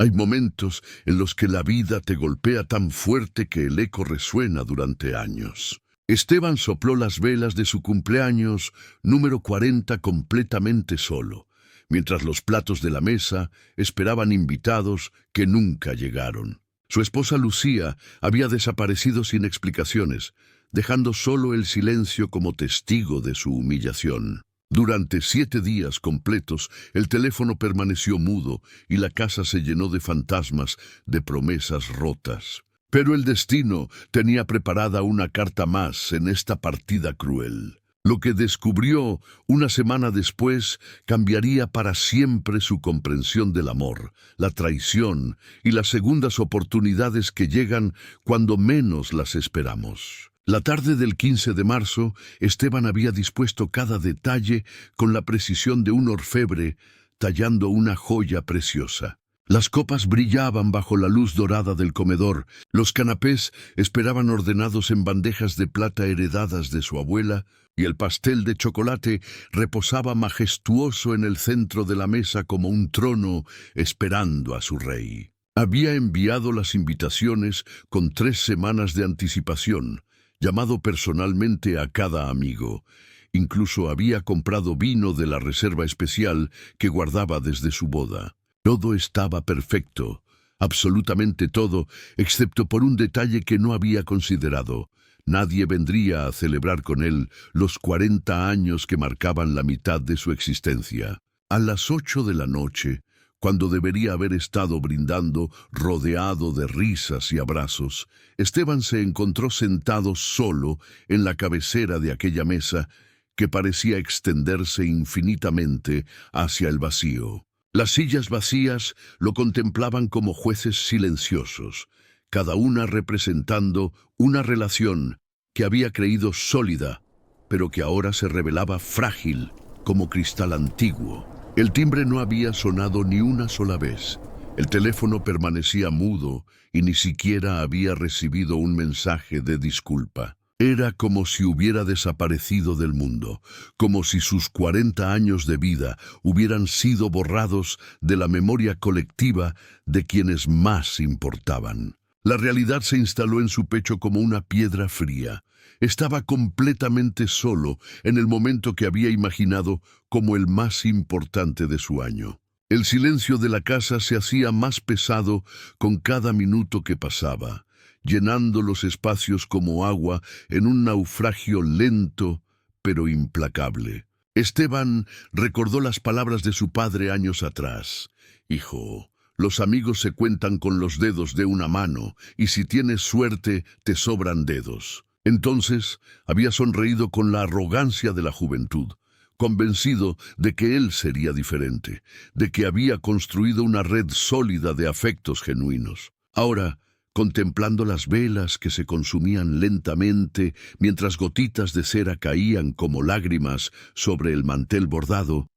Hay momentos en los que la vida te golpea tan fuerte que el eco resuena durante años. Esteban sopló las velas de su cumpleaños número 40 completamente solo, mientras los platos de la mesa esperaban invitados que nunca llegaron. Su esposa Lucía había desaparecido sin explicaciones, dejando solo el silencio como testigo de su humillación. Durante 7 días completos, el teléfono permaneció mudo y la casa se llenó de fantasmas, de promesas rotas. Pero el destino tenía preparada una carta más en esta partida cruel. Lo que descubrió una semana después cambiaría para siempre su comprensión del amor, la traición y las segundas oportunidades que llegan cuando menos las esperamos. La tarde del 15 de marzo, Esteban había dispuesto cada detalle con la precisión de un orfebre, tallando una joya preciosa. Las copas brillaban bajo la luz dorada del comedor, los canapés esperaban ordenados en bandejas de plata heredadas de su abuela, y el pastel de chocolate reposaba majestuoso en el centro de la mesa como un trono esperando a su rey. Había enviado las invitaciones con 3 semanas de anticipación, llamado personalmente a cada amigo. Incluso había comprado vino de la reserva especial que guardaba desde su boda. Todo estaba perfecto, absolutamente todo, excepto por un detalle que no había considerado. Nadie vendría a celebrar con él los 40 años que marcaban la mitad de su existencia. A las 8 de la noche, cuando debería haber estado brindando, rodeado de risas y abrazos, Esteban se encontró sentado solo en la cabecera de aquella mesa que parecía extenderse infinitamente hacia el vacío. Las sillas vacías lo contemplaban como jueces silenciosos, cada una representando una relación que había creído sólida, pero que ahora se revelaba frágil como cristal antiguo. El timbre no había sonado ni una sola vez. El teléfono permanecía mudo y ni siquiera había recibido un mensaje de disculpa. Era como si hubiera desaparecido del mundo, como si sus 40 años de vida hubieran sido borrados de la memoria colectiva de quienes más importaban. La realidad se instaló en su pecho como una piedra fría. Estaba completamente solo en el momento que había imaginado como el más importante de su año. El silencio de la casa se hacía más pesado con cada minuto que pasaba, llenando los espacios como agua en un naufragio lento pero implacable. Esteban recordó las palabras de su padre años atrás. Hijo, los amigos se cuentan con los dedos de una mano, y si tienes suerte, te sobran dedos. Entonces había sonreído con la arrogancia de la juventud, convencido de que él sería diferente, de que había construido una red sólida de afectos genuinos. Ahora, contemplando las velas que se consumían lentamente mientras gotitas de cera caían como lágrimas sobre el mantel bordado,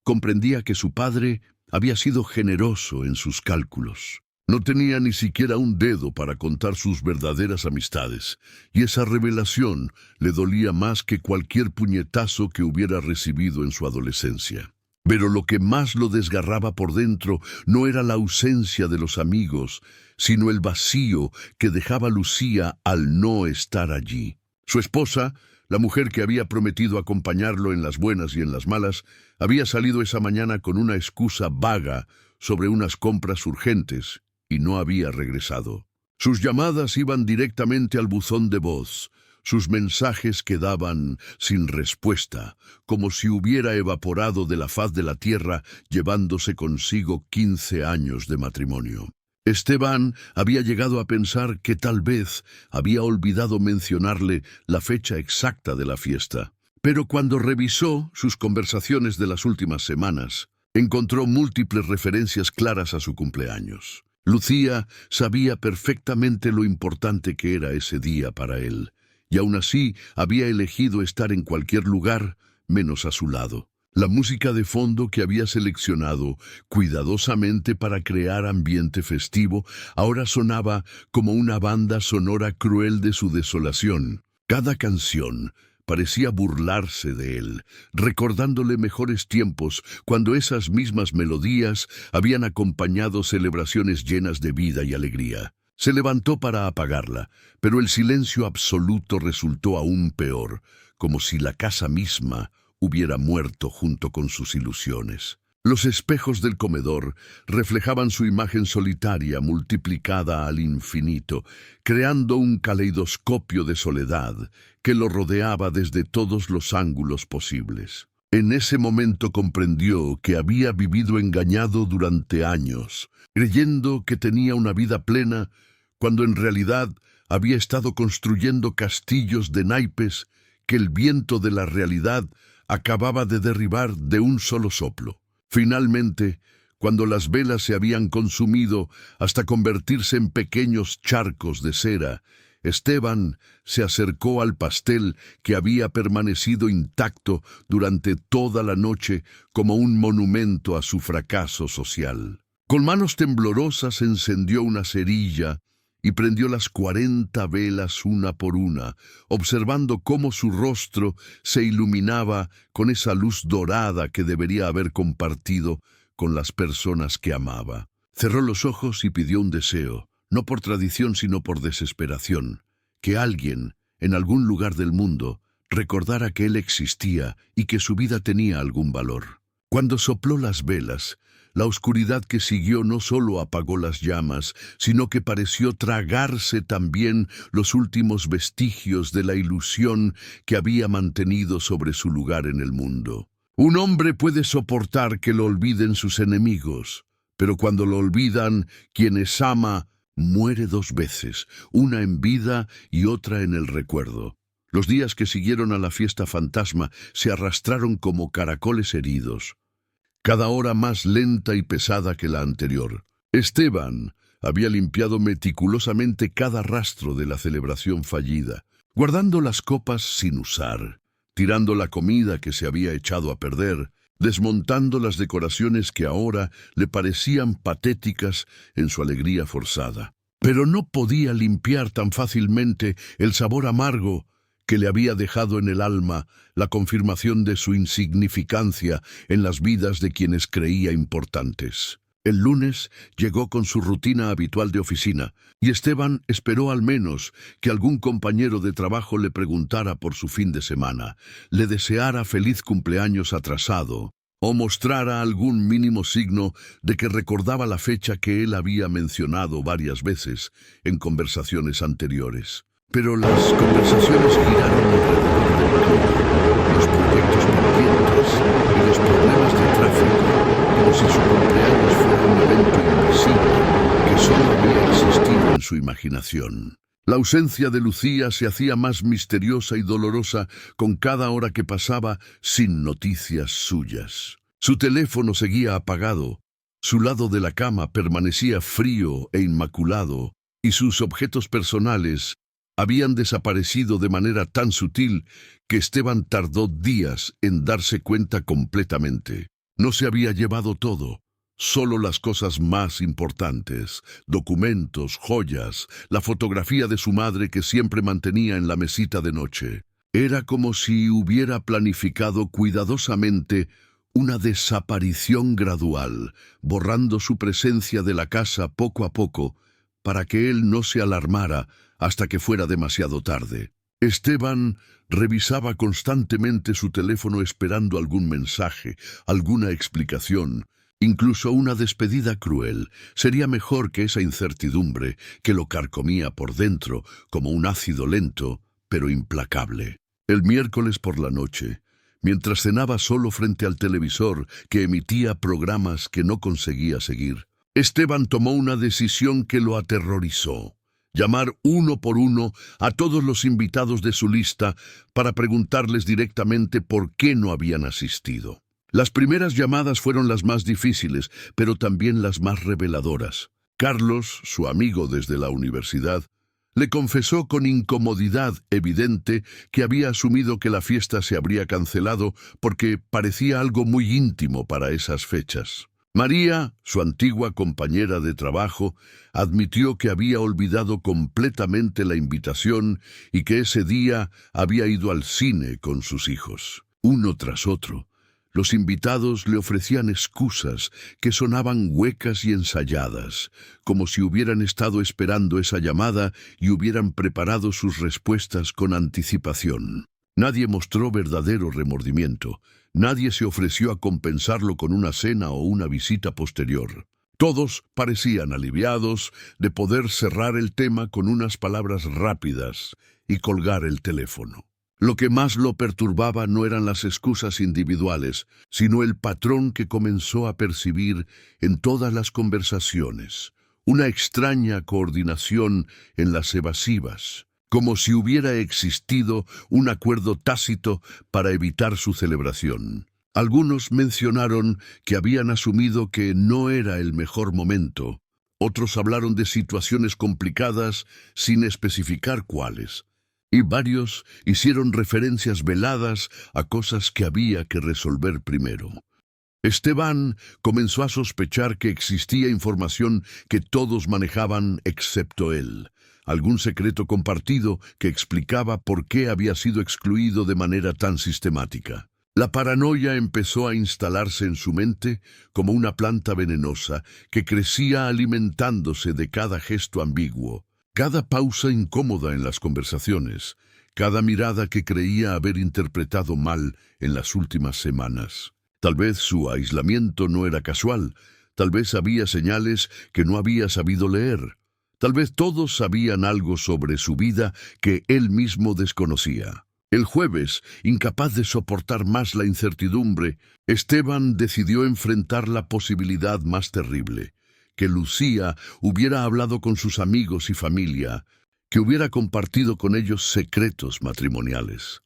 comprendía que su padre había sido generoso en sus cálculos. No tenía ni siquiera un dedo para contar sus verdaderas amistades, y esa revelación le dolía más que cualquier puñetazo que hubiera recibido en su adolescencia. Pero lo que más lo desgarraba por dentro no era la ausencia de los amigos, sino el vacío que dejaba Lucía al no estar allí. Su esposa, la mujer que había prometido acompañarlo en las buenas y en las malas, había salido esa mañana con una excusa vaga sobre unas compras urgentes y no había regresado. Sus llamadas iban directamente al buzón de voz. Sus mensajes quedaban sin respuesta, como si hubiera evaporado de la faz de la tierra, llevándose consigo 15 años de matrimonio. Esteban había llegado a pensar que tal vez había olvidado mencionarle la fecha exacta de la fiesta. Pero cuando revisó sus conversaciones de las últimas semanas, encontró múltiples referencias claras a su cumpleaños. Lucía sabía perfectamente lo importante que era ese día para él, y aún así había elegido estar en cualquier lugar menos a su lado. La música de fondo que había seleccionado cuidadosamente para crear ambiente festivo ahora sonaba como una banda sonora cruel de su desolación. Cada canción parecía burlarse de él, recordándole mejores tiempos cuando esas mismas melodías habían acompañado celebraciones llenas de vida y alegría. Se levantó para apagarla, pero el silencio absoluto resultó aún peor, como si la casa misma hubiera muerto junto con sus ilusiones. Los espejos del comedor reflejaban su imagen solitaria multiplicada al infinito, creando un caleidoscopio de soledad que lo rodeaba desde todos los ángulos posibles. En ese momento comprendió que había vivido engañado durante años, creyendo que tenía una vida plena, cuando en realidad había estado construyendo castillos de naipes que el viento de la realidad acababa de derribar de un solo soplo. Finalmente, cuando las velas se habían consumido hasta convertirse en pequeños charcos de cera, Esteban se acercó al pastel que había permanecido intacto durante toda la noche como un monumento a su fracaso social. Con manos temblorosas encendió una cerilla y prendió las 40 velas una por una, observando cómo su rostro se iluminaba con esa luz dorada que debería haber compartido con las personas que amaba. Cerró los ojos y pidió un deseo, no por tradición sino por desesperación, que alguien, en algún lugar del mundo, recordara que él existía y que su vida tenía algún valor. Cuando sopló las velas, la oscuridad que siguió no solo apagó las llamas, sino que pareció tragarse también los últimos vestigios de la ilusión que había mantenido sobre su lugar en el mundo. Un hombre puede soportar que lo olviden sus enemigos, pero cuando lo olvidan, quienes ama, muere 2 veces, una en vida y otra en el recuerdo. Los días que siguieron a la fiesta fantasma se arrastraron como caracoles heridos, cada hora más lenta y pesada que la anterior. Esteban había limpiado meticulosamente cada rastro de la celebración fallida, guardando las copas sin usar, tirando la comida que se había echado a perder, desmontando las decoraciones que ahora le parecían patéticas en su alegría forzada. Pero no podía limpiar tan fácilmente el sabor amargo que le había dejado en el alma la confirmación de su insignificancia en las vidas de quienes creía importantes. El lunes llegó con su rutina habitual de oficina, y Esteban esperó al menos que algún compañero de trabajo le preguntara por su fin de semana, le deseara feliz cumpleaños atrasado, o mostrara algún mínimo signo de que recordaba la fecha que él había mencionado varias veces en conversaciones anteriores. Pero las conversaciones giraron alrededor del clima, los proyectos pendientes y los problemas de tráfico, como si su cumpleaños fuera un evento invisible que solo había existido en su imaginación. La ausencia de Lucía se hacía más misteriosa y dolorosa con cada hora que pasaba sin noticias suyas. Su teléfono seguía apagado, su lado de la cama permanecía frío e inmaculado, y sus objetos personales habían desaparecido de manera tan sutil que Esteban tardó días en darse cuenta completamente. No se había llevado todo, solo las cosas más importantes, documentos, joyas, la fotografía de su madre que siempre mantenía en la mesita de noche. Era como si hubiera planificado cuidadosamente una desaparición gradual, borrando su presencia de la casa poco a poco, para que él no se alarmara hasta que fuera demasiado tarde. Esteban revisaba constantemente su teléfono esperando algún mensaje, alguna explicación, incluso una despedida cruel. Sería mejor que esa incertidumbre que lo carcomía por dentro como un ácido lento, pero implacable. El miércoles por la noche, mientras cenaba solo frente al televisor que emitía programas que no conseguía seguir, Esteban tomó una decisión que lo aterrorizó: llamar uno por uno a todos los invitados de su lista para preguntarles directamente por qué no habían asistido. Las primeras llamadas fueron las más difíciles, pero también las más reveladoras. Carlos, su amigo desde la universidad, le confesó con incomodidad evidente que había asumido que la fiesta se habría cancelado porque parecía algo muy íntimo para esas fechas. María, su antigua compañera de trabajo, admitió que había olvidado completamente la invitación y que ese día había ido al cine con sus hijos. Uno tras otro, los invitados le ofrecían excusas que sonaban huecas y ensayadas, como si hubieran estado esperando esa llamada y hubieran preparado sus respuestas con anticipación. Nadie mostró verdadero remordimiento. Nadie se ofreció a compensarlo con una cena o una visita posterior. Todos parecían aliviados de poder cerrar el tema con unas palabras rápidas y colgar el teléfono. Lo que más lo perturbaba no eran las excusas individuales, sino el patrón que comenzó a percibir en todas las conversaciones, una extraña coordinación en las evasivas, como si hubiera existido un acuerdo tácito para evitar su celebración. Algunos mencionaron que habían asumido que no era el mejor momento. Otros hablaron de situaciones complicadas sin especificar cuáles. Y varios hicieron referencias veladas a cosas que había que resolver primero. Esteban comenzó a sospechar que existía información que todos manejaban excepto él. Algún secreto compartido que explicaba por qué había sido excluido de manera tan sistemática. La paranoia empezó a instalarse en su mente como una planta venenosa que crecía alimentándose de cada gesto ambiguo, cada pausa incómoda en las conversaciones, cada mirada que creía haber interpretado mal en las últimas semanas. Tal vez su aislamiento no era casual, tal vez había señales que no había sabido leer. Tal vez todos sabían algo sobre su vida que él mismo desconocía. El jueves, incapaz de soportar más la incertidumbre, Esteban decidió enfrentar la posibilidad más terrible: que Lucía hubiera hablado con sus amigos y familia, que hubiera compartido con ellos secretos matrimoniales,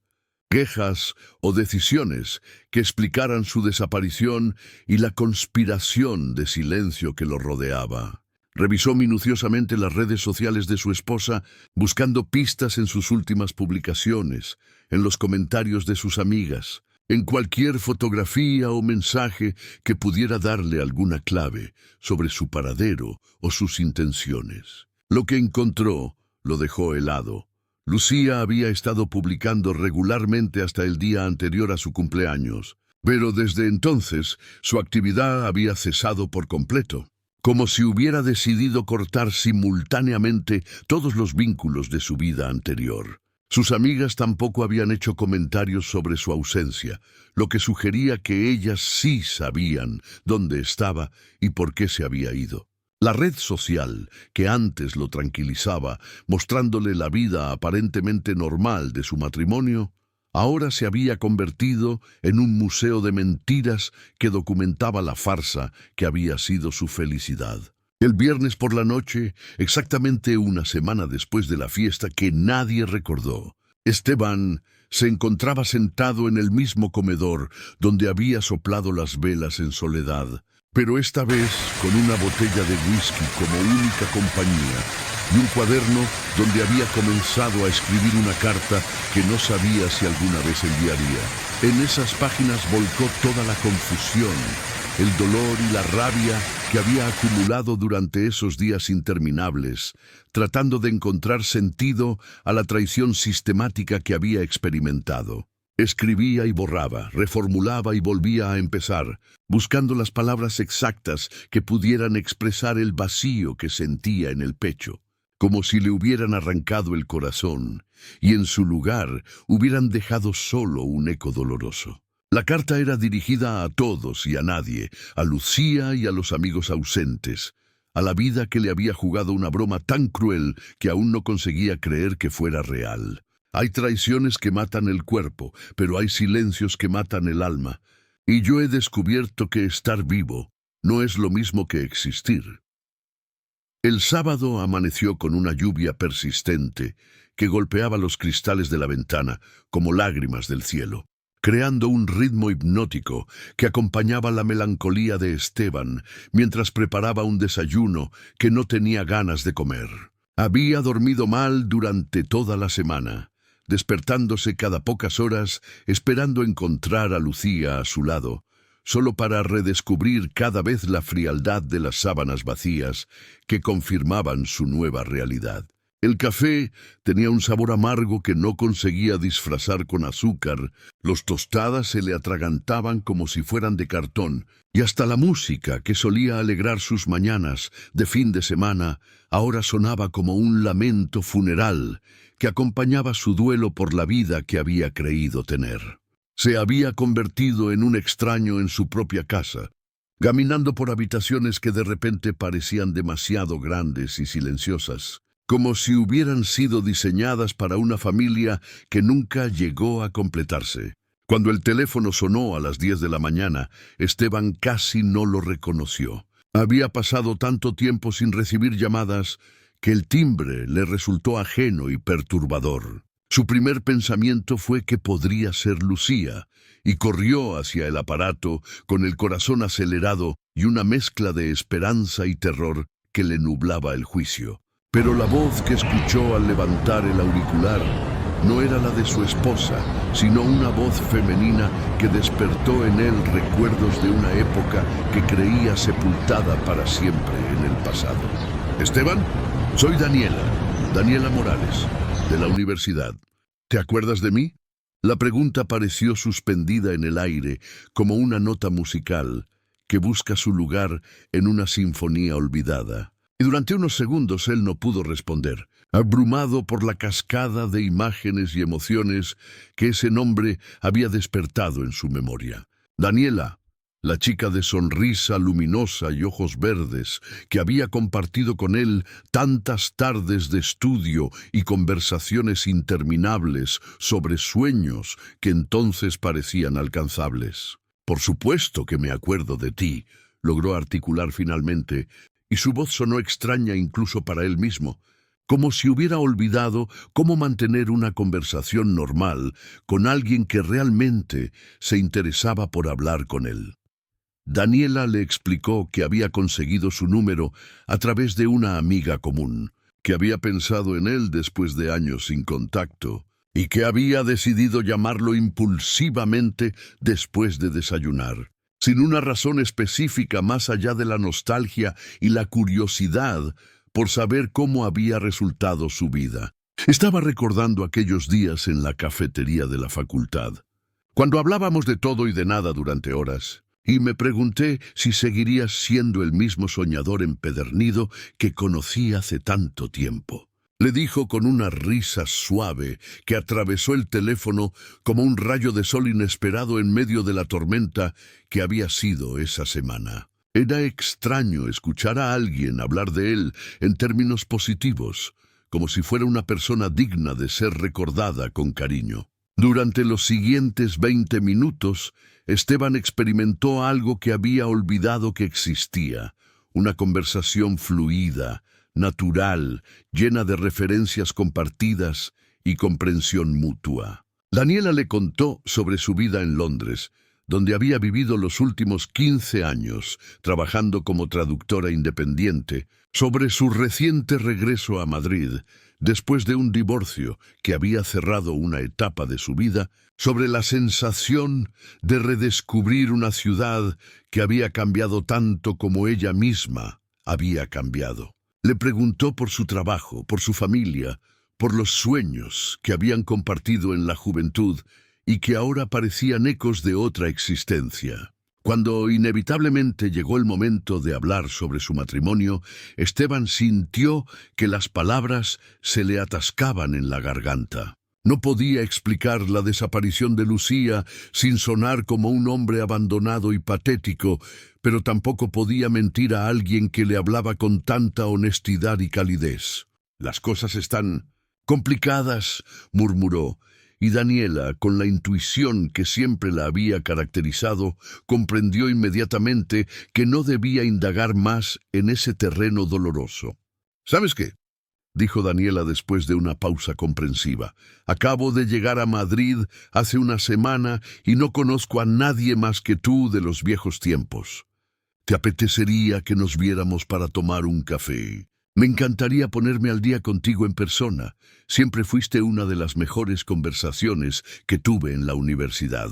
quejas o decisiones que explicaran su desaparición y la conspiración de silencio que lo rodeaba. Revisó minuciosamente las redes sociales de su esposa, buscando pistas en sus últimas publicaciones, en los comentarios de sus amigas, en cualquier fotografía o mensaje que pudiera darle alguna clave sobre su paradero o sus intenciones. Lo que encontró lo dejó helado. Lucía había estado publicando regularmente hasta el día anterior a su cumpleaños, pero desde entonces su actividad había cesado por completo, como si hubiera decidido cortar simultáneamente todos los vínculos de su vida anterior. Sus amigas tampoco habían hecho comentarios sobre su ausencia, lo que sugería que ellas sí sabían dónde estaba y por qué se había ido. La red social, que antes lo tranquilizaba, mostrándole la vida aparentemente normal de su matrimonio, ahora se había convertido en un museo de mentiras que documentaba la farsa que había sido su felicidad. El viernes por la noche, exactamente una semana después de la fiesta que nadie recordó, Esteban se encontraba sentado en el mismo comedor donde había soplado las velas en soledad, pero esta vez con una botella de whisky como única compañía y un cuaderno donde había comenzado a escribir una carta que no sabía si alguna vez enviaría. En esas páginas volcó toda la confusión, el dolor y la rabia que había acumulado durante esos días interminables, tratando de encontrar sentido a la traición sistemática que había experimentado. Escribía y borraba, reformulaba y volvía a empezar, buscando las palabras exactas que pudieran expresar el vacío que sentía en el pecho, como si le hubieran arrancado el corazón y en su lugar hubieran dejado solo un eco doloroso. La carta era dirigida a todos y a nadie, a Lucía y a los amigos ausentes, a la vida que le había jugado una broma tan cruel que aún no conseguía creer que fuera real. Hay traiciones que matan el cuerpo, pero hay silencios que matan el alma, y yo he descubierto que estar vivo no es lo mismo que existir. El sábado amaneció con una lluvia persistente que golpeaba los cristales de la ventana como lágrimas del cielo, creando un ritmo hipnótico que acompañaba la melancolía de Esteban mientras preparaba un desayuno que no tenía ganas de comer. Había dormido mal durante toda la semana, despertándose cada pocas horas esperando encontrar a Lucía a su lado, solo para redescubrir cada vez la frialdad de las sábanas vacías que confirmaban su nueva realidad. El café tenía un sabor amargo que no conseguía disfrazar con azúcar, los tostadas se le atragantaban como si fueran de cartón, y hasta la música, que solía alegrar sus mañanas de fin de semana, ahora sonaba como un lamento funeral que acompañaba su duelo por la vida que había creído tener. Se había convertido en un extraño en su propia casa, caminando por habitaciones que de repente parecían demasiado grandes y silenciosas, como si hubieran sido diseñadas para una familia que nunca llegó a completarse. Cuando el teléfono sonó a las 10 de la mañana, Esteban casi no lo reconoció. Había pasado tanto tiempo sin recibir llamadas que el timbre le resultó ajeno y perturbador. Su primer pensamiento fue que podría ser Lucía, y corrió hacia el aparato con el corazón acelerado y una mezcla de esperanza y terror que le nublaba el juicio. Pero la voz que escuchó al levantar el auricular no era la de su esposa, sino una voz femenina que despertó en él recuerdos de una época que creía sepultada para siempre en el pasado. «Esteban, soy Daniela Morales, de la universidad. ¿Te acuerdas de mí?». La pregunta pareció suspendida en el aire, como una nota musical que busca su lugar en una sinfonía olvidada. Y durante unos segundos él no pudo responder, abrumado por la cascada de imágenes y emociones que ese nombre había despertado en su memoria. Daniela, la chica de sonrisa luminosa y ojos verdes, que había compartido con él tantas tardes de estudio y conversaciones interminables sobre sueños que entonces parecían alcanzables. «Por supuesto que me acuerdo de ti», logró articular finalmente, y su voz sonó extraña incluso para él mismo, como si hubiera olvidado cómo mantener una conversación normal con alguien que realmente se interesaba por hablar con él. Daniela le explicó que había conseguido su número a través de una amiga común, que había pensado en él después de años sin contacto, y que había decidido llamarlo impulsivamente después de desayunar, sin una razón específica más allá de la nostalgia y la curiosidad por saber cómo había resultado su vida. Estaba recordando aquellos días en la cafetería de la facultad, cuando hablábamos de todo y de nada durante horas, y me pregunté si seguiría siendo el mismo soñador empedernido que conocí hace tanto tiempo. Le dijo con una risa suave que atravesó el teléfono como un rayo de sol inesperado en medio de la tormenta que había sido esa semana. Era extraño escuchar a alguien hablar de él en términos positivos, como si fuera una persona digna de ser recordada con cariño. Durante los siguientes 20 minutos, Esteban experimentó algo que había olvidado que existía, una conversación fluida, natural, llena de referencias compartidas y comprensión mutua. Daniela le contó sobre su vida en Londres, donde había vivido los últimos 15 años, trabajando como traductora independiente, sobre su reciente regreso a Madrid, después de un divorcio que había cerrado una etapa de su vida, sobre la sensación de redescubrir una ciudad que había cambiado tanto como ella misma había cambiado. Le preguntó por su trabajo, por su familia, por los sueños que habían compartido en la juventud y que ahora parecían ecos de otra existencia. Cuando inevitablemente llegó el momento de hablar sobre su matrimonio, Esteban sintió que las palabras se le atascaban en la garganta. No podía explicar la desaparición de Lucía sin sonar como un hombre abandonado y patético, pero tampoco podía mentir a alguien que le hablaba con tanta honestidad y calidez. «Las cosas están complicadas», murmuró, y Daniela, con la intuición que siempre la había caracterizado, comprendió inmediatamente que no debía indagar más en ese terreno doloroso. «¿Sabes qué?», dijo Daniela después de una pausa comprensiva. «Acabo de llegar a Madrid hace una semana y no conozco a nadie más que tú de los viejos tiempos. ¿Te apetecería que nos viéramos para tomar un café? Me encantaría ponerme al día contigo en persona. Siempre fuiste una de las mejores conversaciones que tuve en la universidad».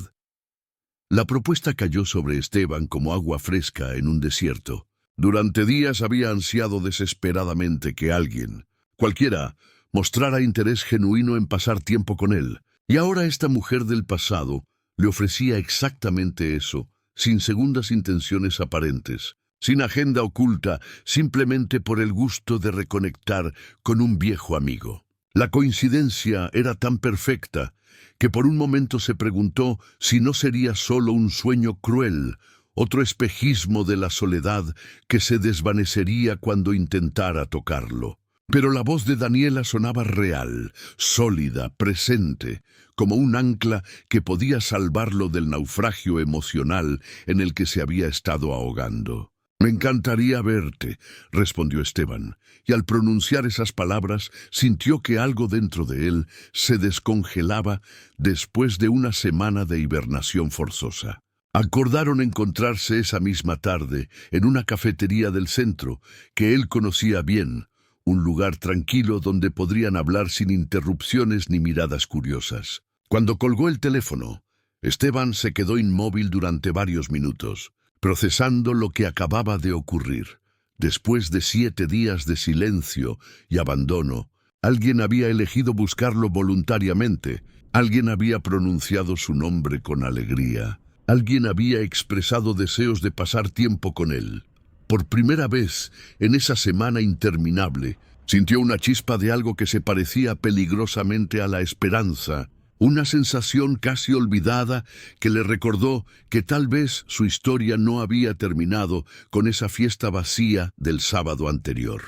La propuesta cayó sobre Esteban como agua fresca en un desierto. Durante días había ansiado desesperadamente que alguien, cualquiera, mostrara interés genuino en pasar tiempo con él. Y ahora esta mujer del pasado le ofrecía exactamente eso, sin segundas intenciones aparentes, sin agenda oculta, simplemente por el gusto de reconectar con un viejo amigo. La coincidencia era tan perfecta que por un momento se preguntó si no sería solo un sueño cruel, otro espejismo de la soledad que se desvanecería cuando intentara tocarlo. Pero la voz de Daniela sonaba real, sólida, presente, como un ancla que podía salvarlo del naufragio emocional en el que se había estado ahogando. «Me encantaría verte», respondió Esteban, y al pronunciar esas palabras sintió que algo dentro de él se descongelaba después de una semana de hibernación forzosa. Acordaron encontrarse esa misma tarde en una cafetería del centro que él conocía bien, un lugar tranquilo donde podrían hablar sin interrupciones ni miradas curiosas. Cuando colgó el teléfono, Esteban se quedó inmóvil durante varios minutos, procesando lo que acababa de ocurrir. Después de 7 días de silencio y abandono, alguien había elegido buscarlo voluntariamente, alguien había pronunciado su nombre con alegría, alguien había expresado deseos de pasar tiempo con él. Por primera vez, en esa semana interminable, sintió una chispa de algo que se parecía peligrosamente a la esperanza, una sensación casi olvidada que le recordó que tal vez su historia no había terminado con esa fiesta vacía del sábado anterior.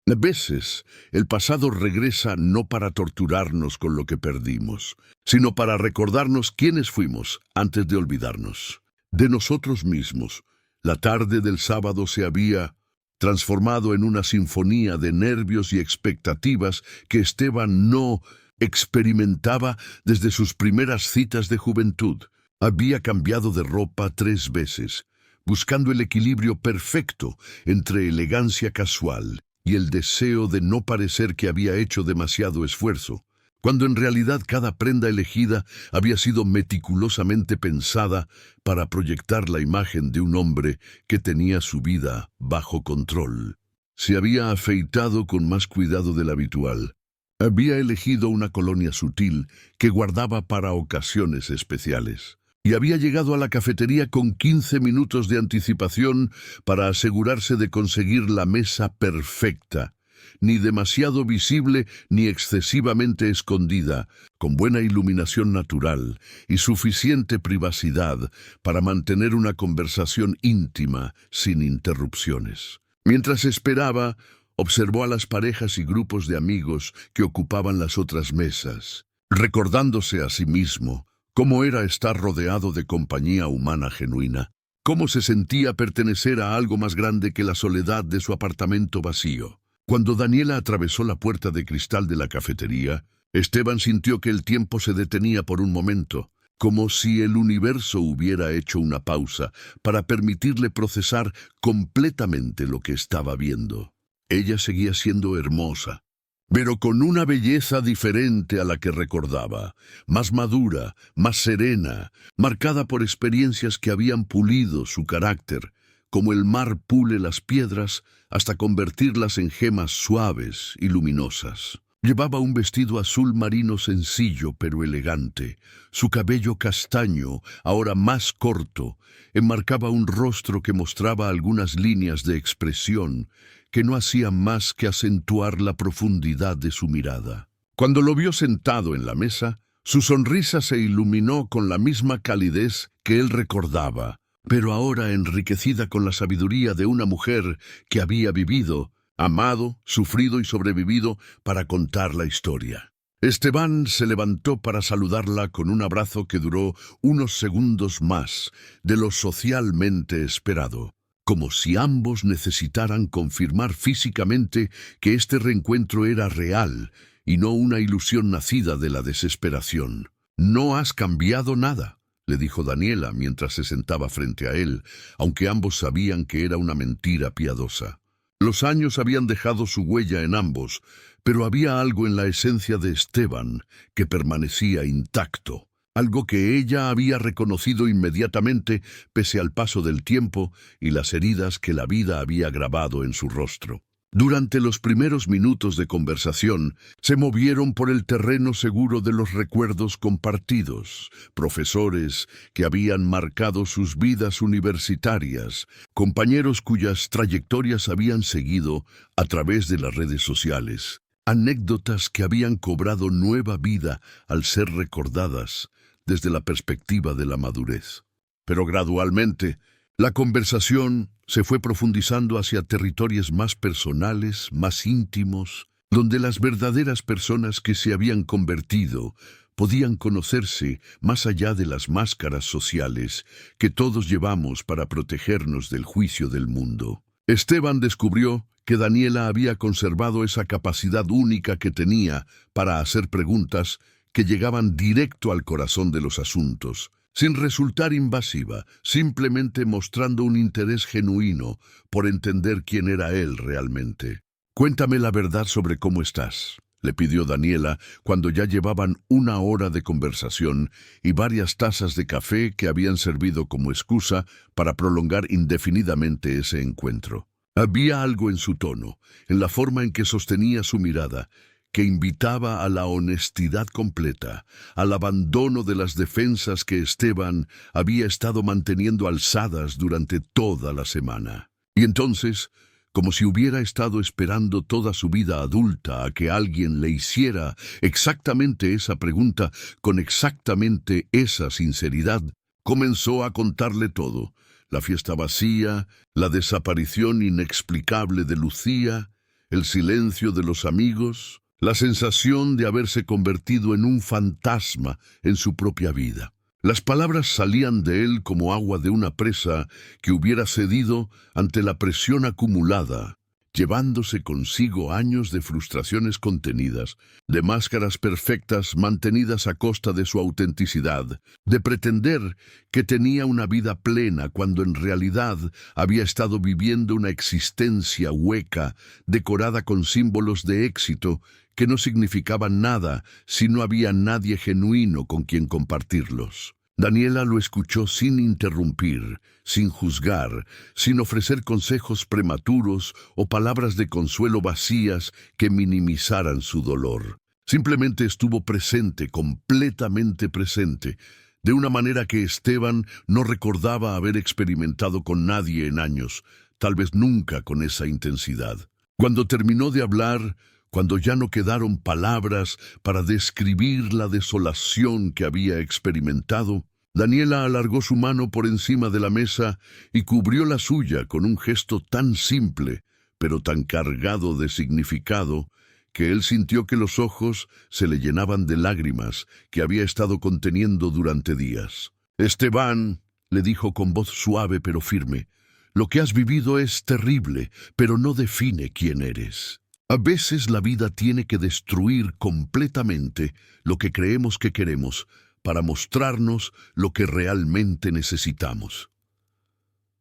A veces, el pasado regresa no para torturarnos con lo que perdimos, sino para recordarnos quiénes fuimos antes de olvidarnos. De nosotros mismos. La tarde del sábado se había transformado en una sinfonía de nervios y expectativas que Esteban no experimentaba desde sus primeras citas de juventud. Había cambiado de ropa 3 veces, buscando el equilibrio perfecto entre elegancia casual y el deseo de no parecer que había hecho demasiado esfuerzo, cuando en realidad cada prenda elegida había sido meticulosamente pensada para proyectar la imagen de un hombre que tenía su vida bajo control. Se había afeitado con más cuidado del habitual. Había elegido una colonia sutil que guardaba para ocasiones especiales. Y había llegado a la cafetería con 15 minutos de anticipación para asegurarse de conseguir la mesa perfecta, ni demasiado visible ni excesivamente escondida, con buena iluminación natural y suficiente privacidad para mantener una conversación íntima sin interrupciones. Mientras esperaba, observó a las parejas y grupos de amigos que ocupaban las otras mesas, recordándose a sí mismo cómo era estar rodeado de compañía humana genuina, cómo se sentía pertenecer a algo más grande que la soledad de su apartamento vacío. Cuando Daniela atravesó la puerta de cristal de la cafetería, Esteban sintió que el tiempo se detenía por un momento, como si el universo hubiera hecho una pausa para permitirle procesar completamente lo que estaba viendo. Ella seguía siendo hermosa, pero con una belleza diferente a la que recordaba, más madura, más serena, marcada por experiencias que habían pulido su carácter, como el mar pule las piedras hasta convertirlas en gemas suaves y luminosas. Llevaba un vestido azul marino sencillo pero elegante. Su cabello castaño, ahora más corto, enmarcaba un rostro que mostraba algunas líneas de expresión que no hacían más que acentuar la profundidad de su mirada. Cuando lo vio sentado en la mesa, su sonrisa se iluminó con la misma calidez que él recordaba, pero ahora enriquecida con la sabiduría de una mujer que había vivido, amado, sufrido y sobrevivido para contar la historia. Esteban se levantó para saludarla con un abrazo que duró unos segundos más de lo socialmente esperado, como si ambos necesitaran confirmar físicamente que este reencuentro era real y no una ilusión nacida de la desesperación. «No has cambiado nada», le dijo Daniela mientras se sentaba frente a él, aunque ambos sabían que era una mentira piadosa. Los años habían dejado su huella en ambos, pero había algo en la esencia de Esteban que permanecía intacto. algo que ella había reconocido inmediatamente pese al paso del tiempo y las heridas que la vida había grabado en su rostro. Durante los primeros minutos de conversación, se movieron por el terreno seguro de los recuerdos compartidos, profesores que habían marcado sus vidas universitarias, compañeros cuyas trayectorias habían seguido a través de las redes sociales, anécdotas que habían cobrado nueva vida al ser recordadas desde la perspectiva de la madurez. Pero gradualmente, la conversación se fue profundizando hacia territorios más personales, más íntimos, donde las verdaderas personas que se habían convertido podían conocerse más allá de las máscaras sociales que todos llevamos para protegernos del juicio del mundo. Esteban descubrió que Daniela había conservado esa capacidad única que tenía para hacer preguntas que llegaban directo al corazón de los asuntos, sin resultar invasiva, simplemente mostrando un interés genuino por entender quién era él realmente. «Cuéntame la verdad sobre cómo estás», le pidió Daniela cuando ya llevaban 1 hora de conversación y varias tazas de café que habían servido como excusa para prolongar indefinidamente ese encuentro. Había algo en su tono, en la forma en que sostenía su mirada, que invitaba a la honestidad completa, al abandono de las defensas que Esteban había estado manteniendo alzadas durante toda la semana. Y entonces, como si hubiera estado esperando toda su vida adulta a que alguien le hiciera exactamente esa pregunta con exactamente esa sinceridad, comenzó a contarle todo: la fiesta vacía, la desaparición inexplicable de Lucía, el silencio de los amigos, la sensación de haberse convertido en un fantasma en su propia vida. Las palabras salían de él como agua de una presa que hubiera cedido ante la presión acumulada, llevándose consigo años de frustraciones contenidas, de máscaras perfectas mantenidas a costa de su autenticidad, de pretender que tenía una vida plena cuando en realidad había estado viviendo una existencia hueca, decorada con símbolos de éxito que no significaban nada si no había nadie genuino con quien compartirlos. Daniela lo escuchó sin interrumpir, sin juzgar, sin ofrecer consejos prematuros o palabras de consuelo vacías que minimizaran su dolor. Simplemente estuvo presente, completamente presente, de una manera que Esteban no recordaba haber experimentado con nadie en años, tal vez nunca con esa intensidad. Cuando terminó de hablar, cuando ya no quedaron palabras para describir la desolación que había experimentado, Daniela alargó su mano por encima de la mesa y cubrió la suya con un gesto tan simple, pero tan cargado de significado, que él sintió que los ojos se le llenaban de lágrimas que había estado conteniendo durante días. «Esteban», le dijo con voz suave pero firme, «lo que has vivido es terrible, pero no define quién eres. A veces la vida tiene que destruir completamente lo que creemos que queremos para mostrarnos lo que realmente necesitamos».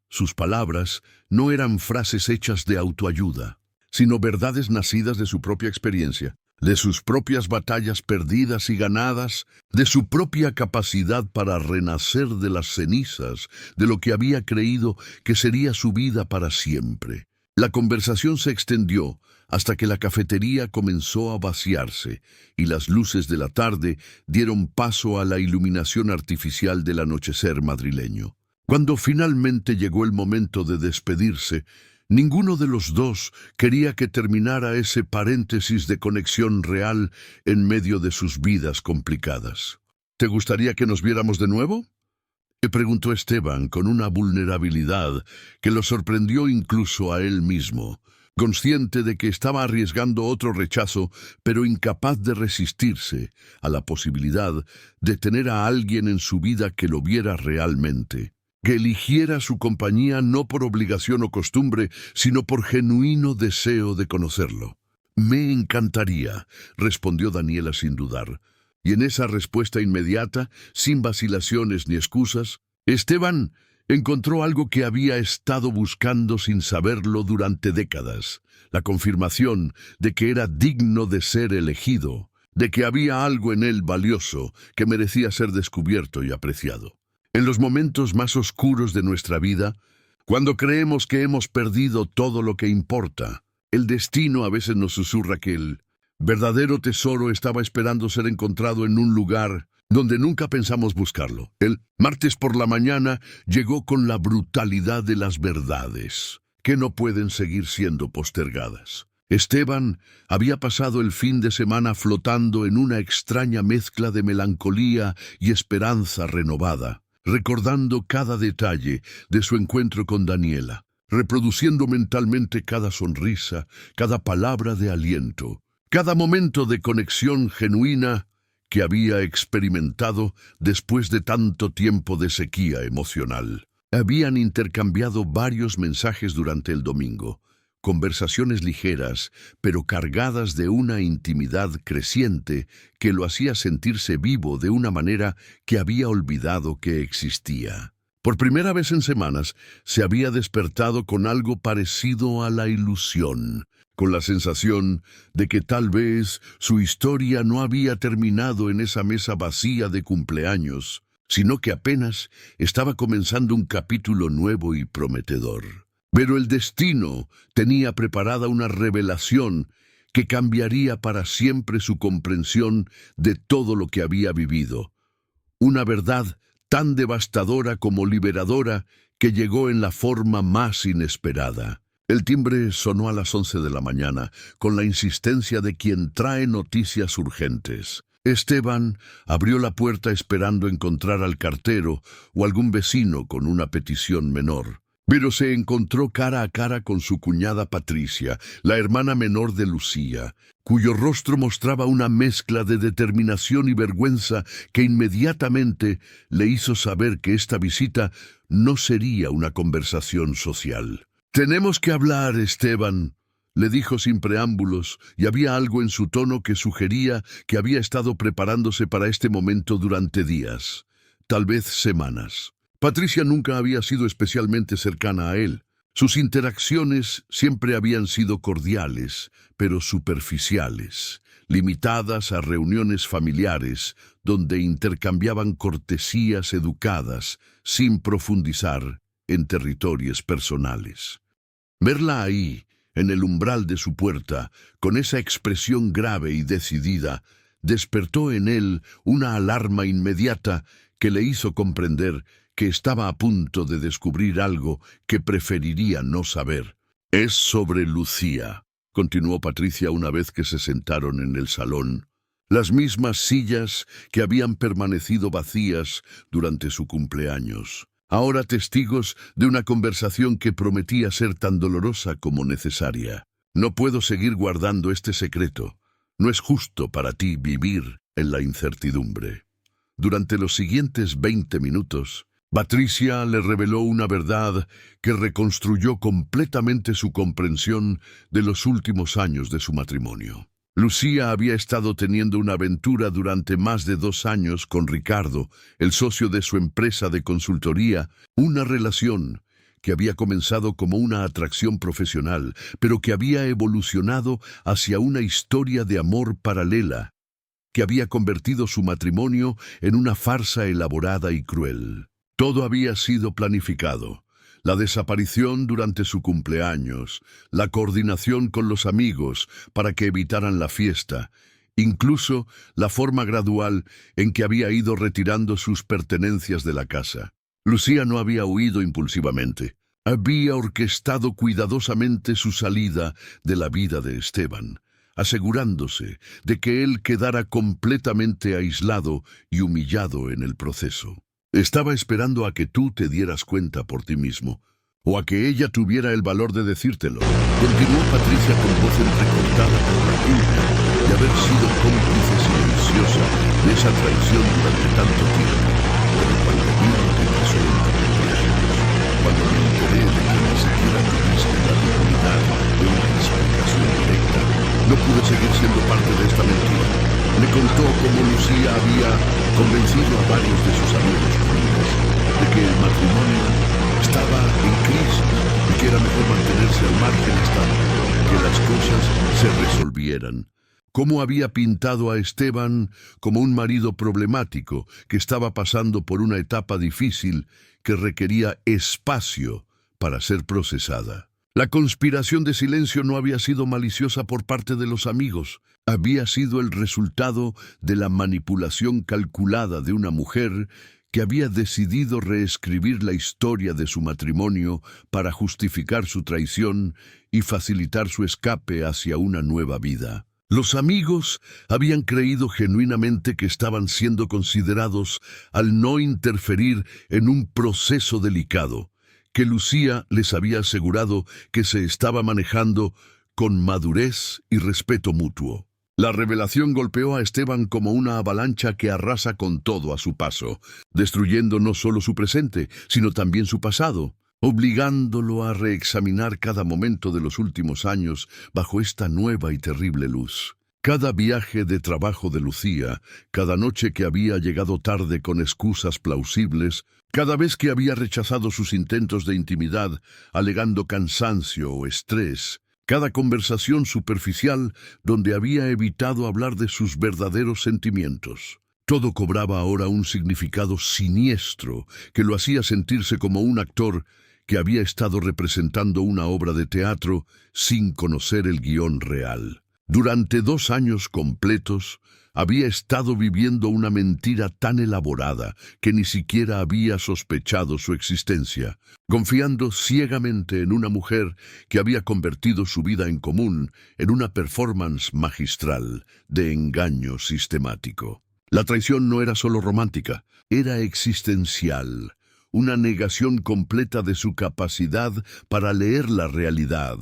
Sus palabras no eran frases hechas de autoayuda, sino verdades nacidas de su propia experiencia, de sus propias batallas perdidas y ganadas, de su propia capacidad para renacer de las cenizas, de lo que había creído que sería su vida para siempre. La conversación se extendió hasta que la cafetería comenzó a vaciarse y las luces de la tarde dieron paso a la iluminación artificial del anochecer madrileño. Cuando finalmente llegó el momento de despedirse, ninguno de los dos quería que terminara ese paréntesis de conexión real en medio de sus vidas complicadas. «¿Te gustaría que nos viéramos de nuevo?», le preguntó Esteban con una vulnerabilidad que lo sorprendió incluso a él mismo, consciente de que estaba arriesgando otro rechazo, pero incapaz de resistirse a la posibilidad de tener a alguien en su vida que lo viera realmente, que eligiera su compañía no por obligación o costumbre, sino por genuino deseo de conocerlo. «Me encantaría», respondió Daniela sin dudar. Y en esa respuesta inmediata, sin vacilaciones ni excusas, Esteban encontró algo que había estado buscando sin saberlo durante décadas: la confirmación de que era digno de ser elegido, de que había algo en él valioso que merecía ser descubierto y apreciado. En los momentos más oscuros de nuestra vida, cuando creemos que hemos perdido todo lo que importa, el destino a veces nos susurra que el verdadero tesoro estaba esperando ser encontrado en un lugar donde nunca pensamos buscarlo. El martes por la mañana llegó con la brutalidad de las verdades, que no pueden seguir siendo postergadas. Esteban había pasado el fin de semana flotando en una extraña mezcla de melancolía y esperanza renovada, recordando cada detalle de su encuentro con Daniela, reproduciendo mentalmente cada sonrisa, cada palabra de aliento, cada momento de conexión genuina que había experimentado después de tanto tiempo de sequía emocional. Habían intercambiado varios mensajes durante el domingo, conversaciones ligeras, pero cargadas de una intimidad creciente que lo hacía sentirse vivo de una manera que había olvidado que existía. Por primera vez en semanas, se había despertado con algo parecido a la ilusión, con la sensación de que tal vez su historia no había terminado en esa mesa vacía de cumpleaños, sino que apenas estaba comenzando un capítulo nuevo y prometedor. Pero el destino tenía preparada una revelación que cambiaría para siempre su comprensión de todo lo que había vivido. Una verdad tan devastadora como liberadora que llegó en la forma más inesperada. El timbre sonó a las 11 de la mañana, con la insistencia de quien trae noticias urgentes. Esteban abrió la puerta esperando encontrar al cartero o algún vecino con una petición menor. Pero se encontró cara a cara con su cuñada Patricia, la hermana menor de Lucía, cuyo rostro mostraba una mezcla de determinación y vergüenza que inmediatamente le hizo saber que esta visita no sería una conversación social. «Tenemos que hablar, Esteban», le dijo sin preámbulos, y había algo en su tono que sugería que había estado preparándose para este momento durante días, tal vez semanas. Patricia nunca había sido especialmente cercana a él. Sus interacciones siempre habían sido cordiales, pero superficiales, limitadas a reuniones familiares, donde intercambiaban cortesías educadas, sin profundizar en territorios personales. Verla ahí, en el umbral de su puerta, con esa expresión grave y decidida, despertó en él una alarma inmediata que le hizo comprender que estaba a punto de descubrir algo que preferiría no saber. «Es sobre Lucía», continuó Patricia una vez que se sentaron en el salón. Las mismas sillas que habían permanecido vacías durante su cumpleaños. Ahora testigos de una conversación que prometía ser tan dolorosa como necesaria. «No puedo seguir guardando este secreto. No es justo para ti vivir en la incertidumbre». Durante los siguientes 20 minutos, Patricia le reveló una verdad que reconstruyó completamente su comprensión de los últimos años de su matrimonio. Lucía había estado teniendo una aventura durante más de 2 años con Ricardo, el socio de su empresa de consultoría, una relación que había comenzado como una atracción profesional, pero que había evolucionado hacia una historia de amor paralela, que había convertido su matrimonio en una farsa elaborada y cruel. Todo había sido planificado. La desaparición durante su cumpleaños, la coordinación con los amigos para que evitaran la fiesta, incluso la forma gradual en que había ido retirando sus pertenencias de la casa. Lucía no había huido impulsivamente. Había orquestado cuidadosamente su salida de la vida de Esteban, asegurándose de que él quedara completamente aislado y humillado en el proceso. Estaba esperando a que tú te dieras cuenta por ti mismo, o a que ella tuviera el valor de decírtelo. Continuó Patricia con voz entrecortada por la culpa de haber sido cómplice silenciosa de esa traición durante tanto tiempo. Pero cuando vi lo que pasó en tu cumpleaños, cuando me enteré de que ni siquiera tuviste la dignidad de una explicación directa, no pude seguir siendo parte de esta mentira. Me contó cómo Lucía había convencido a varios de sus amigos de que el matrimonio estaba en crisis y que era mejor mantenerse al margen hasta que las cosas se resolvieran. cómo había pintado a Esteban como un marido problemático que estaba pasando por una etapa difícil que requería espacio para ser procesada. La conspiración de silencio no había sido maliciosa por parte de los amigos, había sido el resultado de la manipulación calculada de una mujer que había decidido reescribir la historia de su matrimonio para justificar su traición y facilitar su escape hacia una nueva vida. Los amigos habían creído genuinamente que estaban siendo considerados al no interferir en un proceso delicado, que Lucía les había asegurado que se estaba manejando con madurez y respeto mutuo. La revelación golpeó a Esteban como una avalancha que arrasa con todo a su paso, destruyendo no solo su presente, sino también su pasado, obligándolo a reexaminar cada momento de los últimos años bajo esta nueva y terrible luz. Cada viaje de trabajo de Lucía, cada noche que había llegado tarde con excusas plausibles, cada vez que había rechazado sus intentos de intimidad, alegando cansancio o estrés, cada conversación superficial donde había evitado hablar de sus verdaderos sentimientos. Todo cobraba ahora un significado siniestro que lo hacía sentirse como un actor que había estado representando una obra de teatro sin conocer el guión real. Durante 2 años completos, había estado viviendo una mentira tan elaborada que ni siquiera había sospechado su existencia, confiando ciegamente en una mujer que había convertido su vida en común en una performance magistral de engaño sistemático. La traición no era solo romántica, era existencial. Una negación completa de su capacidad para leer la realidad,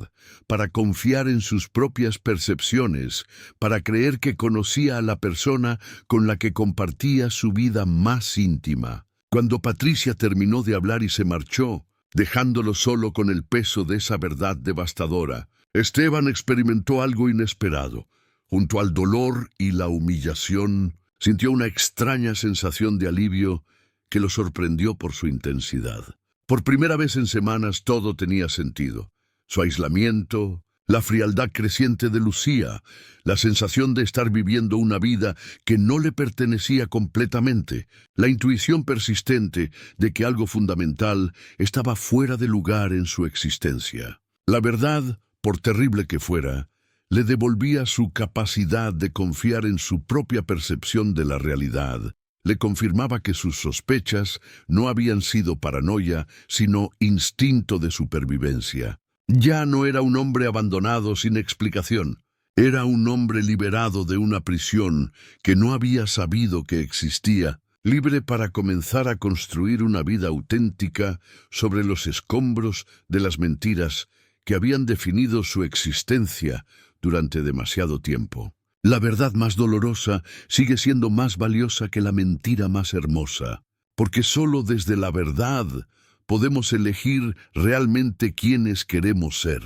para confiar en sus propias percepciones, para creer que conocía a la persona con la que compartía su vida más íntima. Cuando Patricia terminó de hablar y se marchó, dejándolo solo con el peso de esa verdad devastadora, Esteban experimentó algo inesperado. Junto al dolor y la humillación, sintió una extraña sensación de alivio que lo sorprendió por su intensidad. Por primera vez en semanas todo tenía sentido. Su aislamiento, la frialdad creciente de Lucía, la sensación de estar viviendo una vida que no le pertenecía completamente, la intuición persistente de que algo fundamental estaba fuera de lugar en su existencia. La verdad, por terrible que fuera, le devolvía su capacidad de confiar en su propia percepción de la realidad. Le confirmaba que sus sospechas no habían sido paranoia, sino instinto de supervivencia. Ya no era un hombre abandonado sin explicación. Era un hombre liberado de una prisión que no había sabido que existía, libre para comenzar a construir una vida auténtica sobre los escombros de las mentiras que habían definido su existencia durante demasiado tiempo. La verdad más dolorosa sigue siendo más valiosa que la mentira más hermosa, porque solo desde la verdad podemos elegir realmente quiénes queremos ser.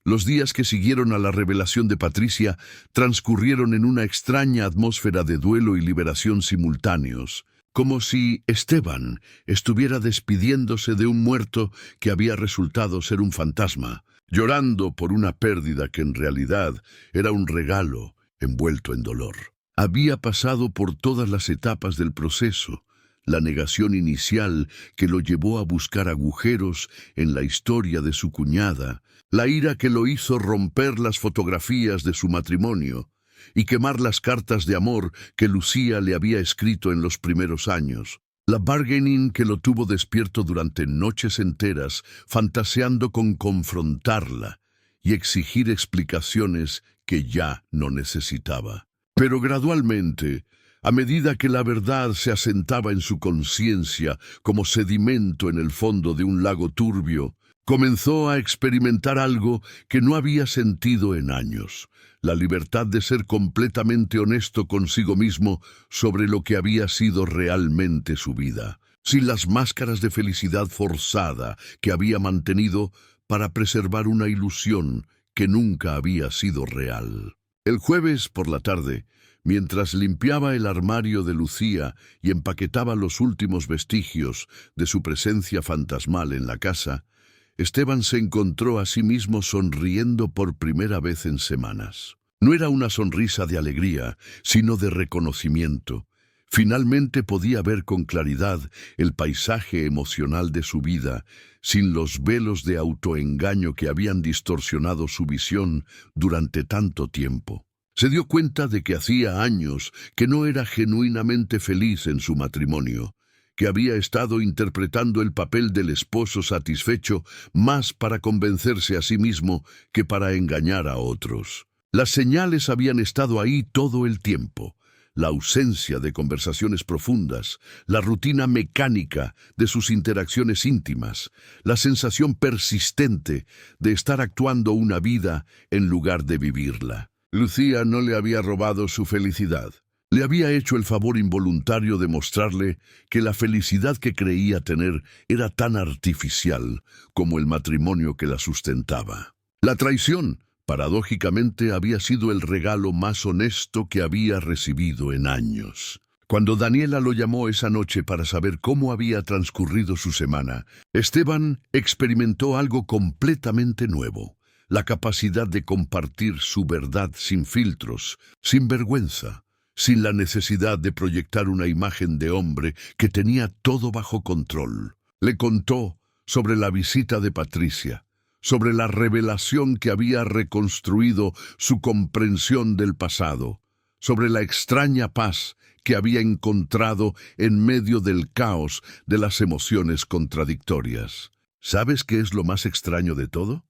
Los días que siguieron a la revelación de Patricia transcurrieron en una extraña atmósfera de duelo y liberación simultáneos, como si Esteban estuviera despidiéndose de un muerto que había resultado ser un fantasma, llorando por una pérdida que en realidad era un regalo envuelto en dolor. Había pasado por todas las etapas del proceso, la negación inicial que lo llevó a buscar agujeros en la historia de su cuñada, la ira que lo hizo romper las fotografías de su matrimonio y quemar las cartas de amor que Lucía le había escrito en los primeros años. La bargaining que lo tuvo despierto durante noches enteras, fantaseando con confrontarla y exigir explicaciones que ya no necesitaba. Pero gradualmente, a medida que la verdad se asentaba en su conciencia como sedimento en el fondo de un lago turbio, comenzó a experimentar algo que no había sentido en años: la libertad de ser completamente honesto consigo mismo sobre lo que había sido realmente su vida, sin las máscaras de felicidad forzada que había mantenido para preservar una ilusión que nunca había sido real. El jueves por la tarde, mientras limpiaba el armario de Lucía y empaquetaba los últimos vestigios de su presencia fantasmal en la casa, Esteban se encontró a sí mismo sonriendo por primera vez en semanas. No era una sonrisa de alegría, sino de reconocimiento. Finalmente podía ver con claridad el paisaje emocional de su vida, sin los velos de autoengaño que habían distorsionado su visión durante tanto tiempo. Se dio cuenta de que hacía años que no era genuinamente feliz en su matrimonio, que había estado interpretando el papel del esposo satisfecho más para convencerse a sí mismo que para engañar a otros. Las señales habían estado ahí todo el tiempo. La ausencia de conversaciones profundas, la rutina mecánica de sus interacciones íntimas, la sensación persistente de estar actuando una vida en lugar de vivirla. Lucía no le había robado su felicidad. Le había hecho el favor involuntario de mostrarle que la felicidad que creía tener era tan artificial como el matrimonio que la sustentaba. La traición, paradójicamente, había sido el regalo más honesto que había recibido en años. Cuando Daniela lo llamó esa noche para saber cómo había transcurrido su semana, Esteban experimentó algo completamente nuevo: la capacidad de compartir su verdad sin filtros, sin vergüenza, sin la necesidad de proyectar una imagen de hombre que tenía todo bajo control. Le contó sobre la visita de Patricia, sobre la revelación que había reconstruido su comprensión del pasado, sobre la extraña paz que había encontrado en medio del caos de las emociones contradictorias. ¿Sabes qué es lo más extraño de todo?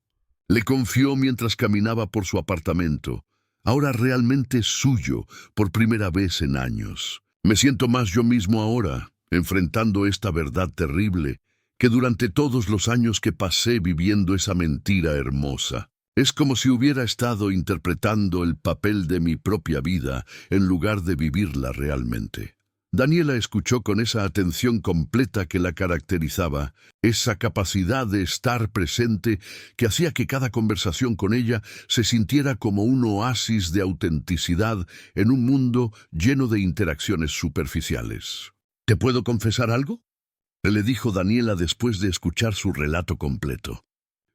Le confió mientras caminaba por su apartamento, ahora realmente suyo por primera vez en años. Me siento más yo mismo ahora, enfrentando esta verdad terrible, que durante todos los años que pasé viviendo esa mentira hermosa. Es como si hubiera estado interpretando el papel de mi propia vida en lugar de vivirla realmente. Daniela escuchó con esa atención completa que la caracterizaba, esa capacidad de estar presente que hacía que cada conversación con ella se sintiera como un oasis de autenticidad en un mundo lleno de interacciones superficiales. ¿Te puedo confesar algo?, le dijo Daniela después de escuchar su relato completo.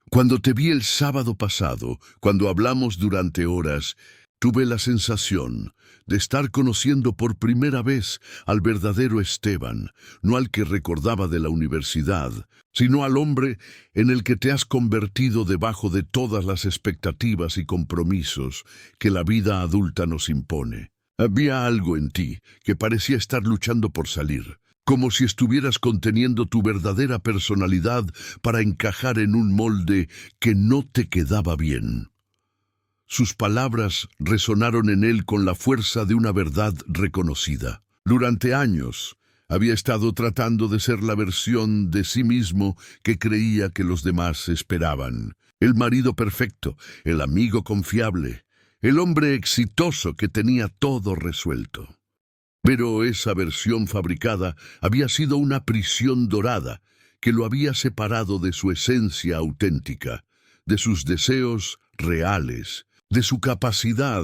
Cuando te vi el sábado pasado, cuando hablamos durante horas, tuve la sensación de estar conociendo por primera vez al verdadero Esteban, no al que recordaba de la universidad, sino al hombre en el que te has convertido debajo de todas las expectativas y compromisos que la vida adulta nos impone. Había algo en ti que parecía estar luchando por salir, como si estuvieras conteniendo tu verdadera personalidad para encajar en un molde que no te quedaba bien. Sus palabras resonaron en él con la fuerza de una verdad reconocida. Durante años había estado tratando de ser la versión de sí mismo que creía que los demás esperaban. El marido perfecto, el amigo confiable, el hombre exitoso que tenía todo resuelto. Pero esa versión fabricada había sido una prisión dorada que lo había separado de su esencia auténtica, de sus deseos reales, de su capacidad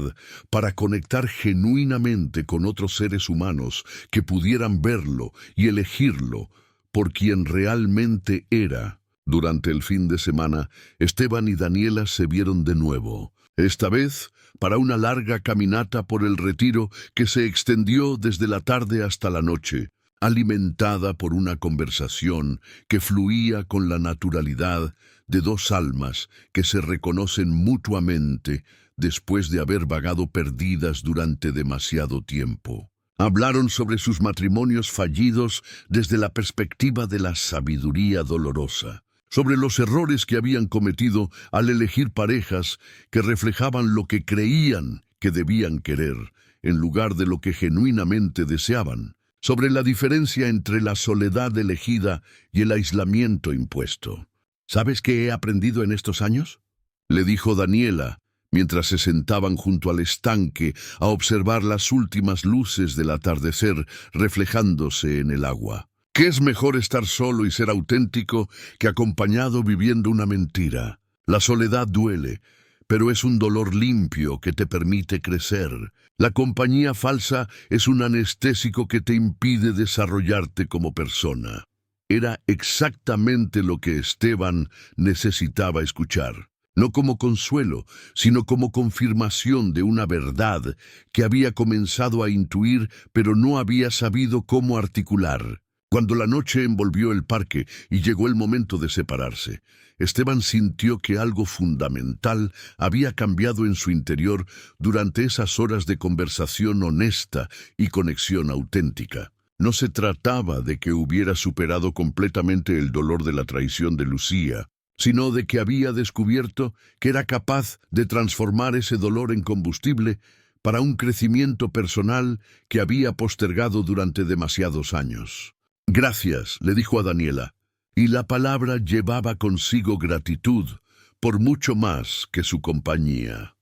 para conectar genuinamente con otros seres humanos que pudieran verlo y elegirlo por quien realmente era. Durante el fin de semana, Esteban y Daniela se vieron de nuevo, esta vez para una larga caminata por el retiro que se extendió desde la tarde hasta la noche, alimentada por una conversación que fluía con la naturalidad de dos almas que se reconocen mutuamente después de haber vagado perdidas durante demasiado tiempo. Hablaron sobre sus matrimonios fallidos desde la perspectiva de la sabiduría dolorosa, sobre los errores que habían cometido al elegir parejas que reflejaban lo que creían que debían querer, en lugar de lo que genuinamente deseaban, sobre la diferencia entre la soledad elegida y el aislamiento impuesto. ¿Sabes qué he aprendido en estos años?, le dijo Daniela, mientras se sentaban junto al estanque a observar las últimas luces del atardecer reflejándose en el agua. Que es mejor estar solo y ser auténtico que acompañado viviendo una mentira. La soledad duele, pero es un dolor limpio que te permite crecer. La compañía falsa es un anestésico que te impide desarrollarte como persona. Era exactamente lo que Esteban necesitaba escuchar. no como consuelo, sino como confirmación de una verdad que había comenzado a intuir, pero no había sabido cómo articular. Cuando la noche envolvió el parque y llegó el momento de separarse, Esteban sintió que algo fundamental había cambiado en su interior durante esas horas de conversación honesta y conexión auténtica. No se trataba de que hubiera superado completamente el dolor de la traición de Lucía, sino de que había descubierto que era capaz de transformar ese dolor en combustible para un crecimiento personal que había postergado durante demasiados años. «Gracias», le dijo a Daniela, y la palabra llevaba consigo gratitud por mucho más que su compañía.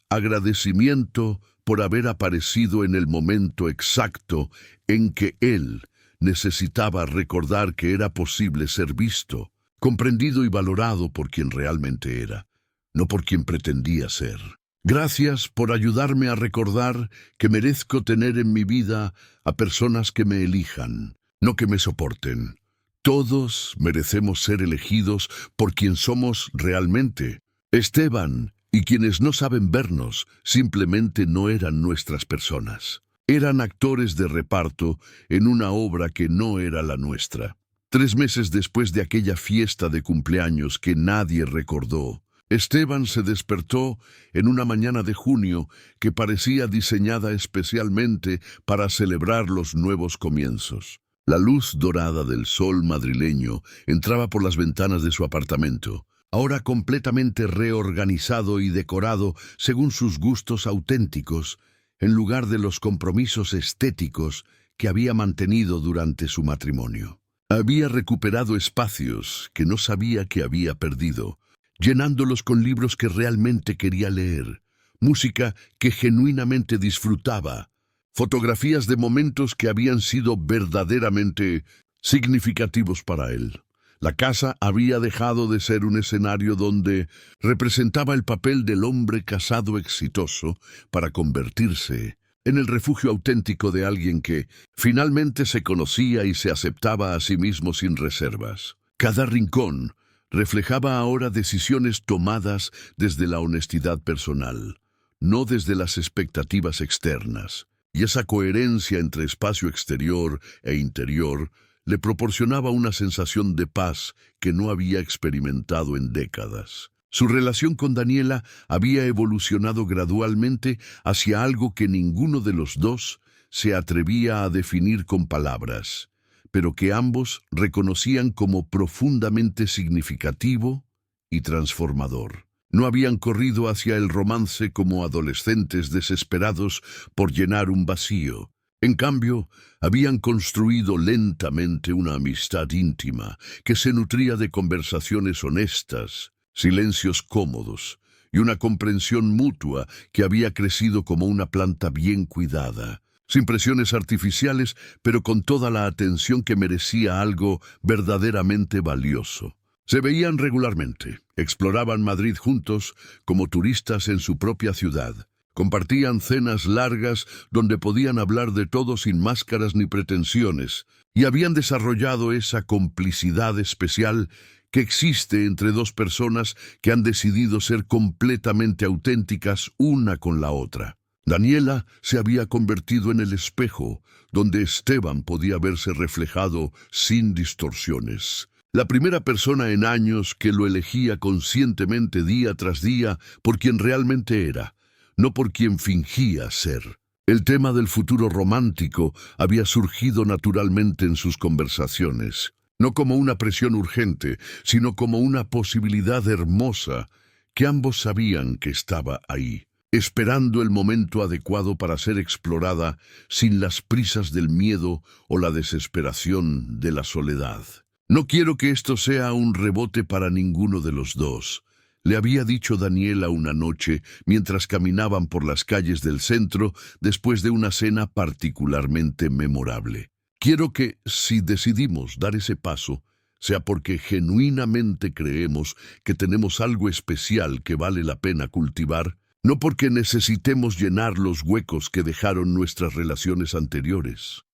Agradecimiento por haber aparecido en el momento exacto en que él necesitaba recordar que era posible ser visto, comprendido y valorado por quien realmente era, no por quien pretendía ser. Gracias por ayudarme a recordar que merezco tener en mi vida a personas que me elijan, no que me soporten. Todos merecemos ser elegidos por quien somos realmente. Esteban y quienes no saben vernos simplemente no eran nuestras personas. Eran actores de reparto en una obra que no era la nuestra. 3 meses después de aquella fiesta de cumpleaños que nadie recordó, Esteban se despertó en una mañana de junio que parecía diseñada especialmente para celebrar los nuevos comienzos. La luz dorada del sol madrileño entraba por las ventanas de su apartamento, ahora completamente reorganizado y decorado según sus gustos auténticos, en lugar de los compromisos estéticos que había mantenido durante su matrimonio. Había recuperado espacios que no sabía que había perdido, llenándolos con libros que realmente quería leer, música que genuinamente disfrutaba, fotografías de momentos que habían sido verdaderamente significativos para él. La casa había dejado de ser un escenario donde representaba el papel del hombre casado exitoso para convertirse en el refugio auténtico de alguien que finalmente se conocía y se aceptaba a sí mismo sin reservas. Cada rincón reflejaba ahora decisiones tomadas desde la honestidad personal, no desde las expectativas externas. Y esa coherencia entre espacio exterior e interior le proporcionaba una sensación de paz que no había experimentado en décadas. Su relación con Daniela había evolucionado gradualmente hacia algo que ninguno de los dos se atrevía a definir con palabras, pero que ambos reconocían como profundamente significativo y transformador. No habían corrido hacia el romance como adolescentes desesperados por llenar un vacío. En cambio, habían construido lentamente una amistad íntima que se nutría de conversaciones honestas, silencios cómodos y una comprensión mutua que había crecido como una planta bien cuidada, sin presiones artificiales, pero con toda la atención que merecía algo verdaderamente valioso. Se veían regularmente, exploraban Madrid juntos como turistas en su propia ciudad, compartían cenas largas donde podían hablar de todo sin máscaras ni pretensiones, y habían desarrollado esa complicidad especial que existe entre dos personas que han decidido ser completamente auténticas una con la otra. Daniela se había convertido en el espejo donde Esteban podía verse reflejado sin distorsiones. La primera persona en años que lo elegía conscientemente día tras día por quien realmente era, no por quien fingía ser. El tema del futuro romántico había surgido naturalmente en sus conversaciones, no como una presión urgente, sino como una posibilidad hermosa que ambos sabían que estaba ahí, esperando el momento adecuado para ser explorada sin las prisas del miedo o la desesperación de la soledad. «No quiero que esto sea un rebote para ninguno de los dos», le había dicho Daniela una noche mientras caminaban por las calles del centro después de una cena particularmente memorable. «Quiero que, si decidimos dar ese paso, sea porque genuinamente creemos que tenemos algo especial que vale la pena cultivar, no porque necesitemos llenar los huecos que dejaron nuestras relaciones anteriores».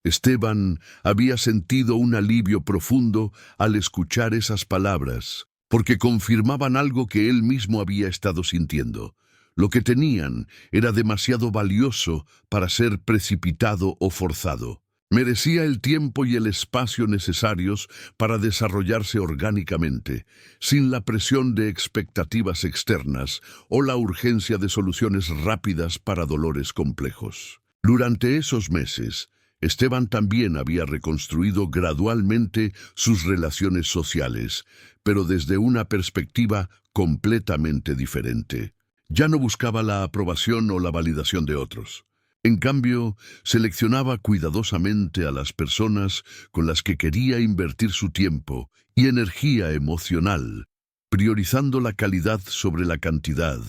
Esteban había sentido un alivio profundo al escuchar esas palabras, porque confirmaban algo que él mismo había estado sintiendo. Lo que tenían era demasiado valioso para ser precipitado o forzado. Merecía el tiempo y el espacio necesarios para desarrollarse orgánicamente, sin la presión de expectativas externas o la urgencia de soluciones rápidas para dolores complejos. Durante esos meses, Esteban también había reconstruido gradualmente sus relaciones sociales, pero desde una perspectiva completamente diferente. Ya no buscaba la aprobación o la validación de otros. En cambio, seleccionaba cuidadosamente a las personas con las que quería invertir su tiempo y energía emocional, priorizando la calidad sobre la cantidad,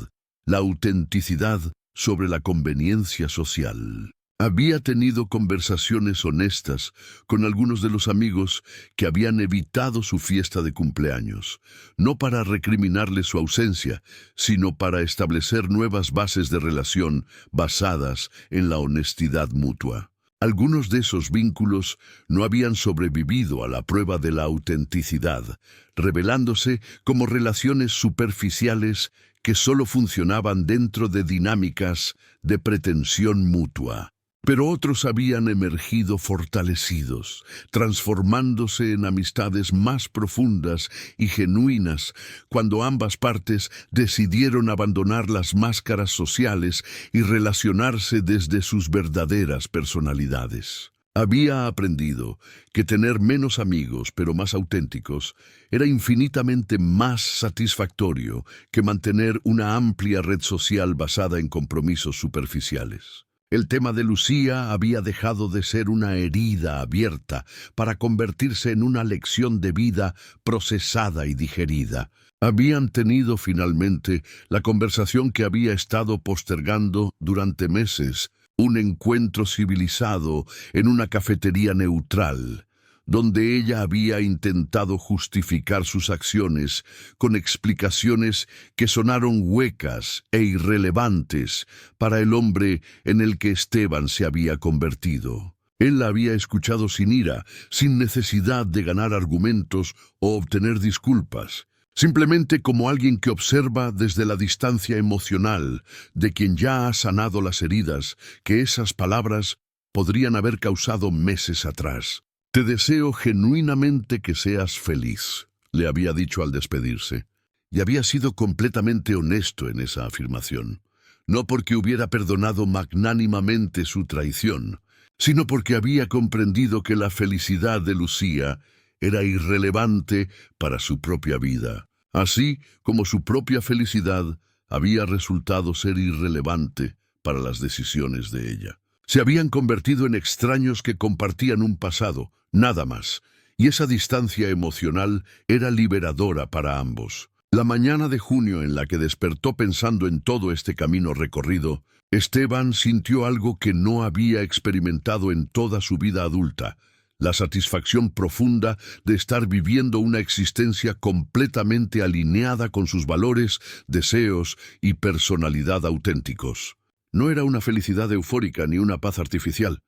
la autenticidad sobre la conveniencia social. Había tenido conversaciones honestas con algunos de los amigos que habían evitado su fiesta de cumpleaños, no para recriminarle su ausencia, sino para establecer nuevas bases de relación basadas en la honestidad mutua. Algunos de esos vínculos no habían sobrevivido a la prueba de la autenticidad, revelándose como relaciones superficiales que solo funcionaban dentro de dinámicas de pretensión mutua. Pero otros habían emergido fortalecidos, transformándose en amistades más profundas y genuinas cuando ambas partes decidieron abandonar las máscaras sociales y relacionarse desde sus verdaderas personalidades. Había aprendido que tener menos amigos, pero más auténticos, era infinitamente más satisfactorio que mantener una amplia red social basada en compromisos superficiales. El tema de Lucía había dejado de ser una herida abierta para convertirse en una lección de vida procesada y digerida. Habían tenido finalmente la conversación que había estado postergando durante meses, un encuentro civilizado en una cafetería neutral, donde ella había intentado justificar sus acciones con explicaciones que sonaron huecas e irrelevantes para el hombre en el que Esteban se había convertido. Él la había escuchado sin ira, sin necesidad de ganar argumentos o obtener disculpas, simplemente como alguien que observa desde la distancia emocional de quien ya ha sanado las heridas que esas palabras podrían haber causado meses atrás. «Te deseo genuinamente que seas feliz», le había dicho al despedirse, y había sido completamente honesto en esa afirmación, no porque hubiera perdonado magnánimamente su traición, sino porque había comprendido que la felicidad de Lucía era irrelevante para su propia vida, así como su propia felicidad había resultado ser irrelevante para las decisiones de ella. Se habían convertido en extraños que compartían un pasado, nada más, y esa distancia emocional era liberadora para ambos. La mañana de junio en la que despertó pensando en todo este camino recorrido, Esteban sintió algo que no había experimentado en toda su vida adulta, la satisfacción profunda de estar viviendo una existencia completamente alineada con sus valores, deseos y personalidad auténticos. No era una felicidad eufórica ni una paz artificial.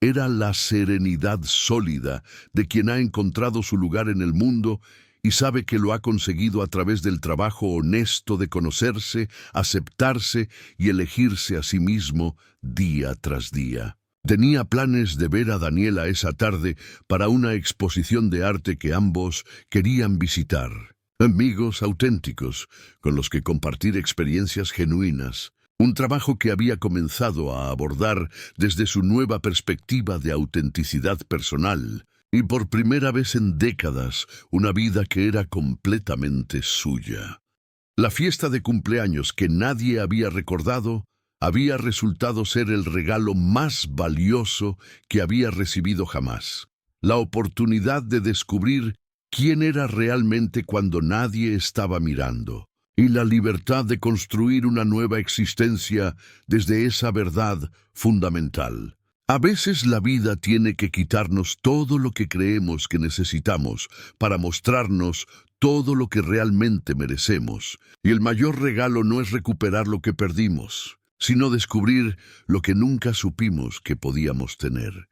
Era la serenidad sólida de quien ha encontrado su lugar en el mundo y sabe que lo ha conseguido a través del trabajo honesto de conocerse, aceptarse y elegirse a sí mismo día tras día. Tenía planes de ver a Daniela esa tarde para una exposición de arte que ambos querían visitar. Amigos auténticos con los que compartir experiencias genuinas. Un trabajo que había comenzado a abordar desde su nueva perspectiva de autenticidad personal y por primera vez en décadas una vida que era completamente suya. La fiesta de cumpleaños que nadie había recordado había resultado ser el regalo más valioso que había recibido jamás. La oportunidad de descubrir quién era realmente cuando nadie estaba mirando. Y la libertad de construir una nueva existencia desde esa verdad fundamental. A veces la vida tiene que quitarnos todo lo que creemos que necesitamos para mostrarnos todo lo que realmente merecemos. Y el mayor regalo no es recuperar lo que perdimos, sino descubrir lo que nunca supimos que podíamos tener.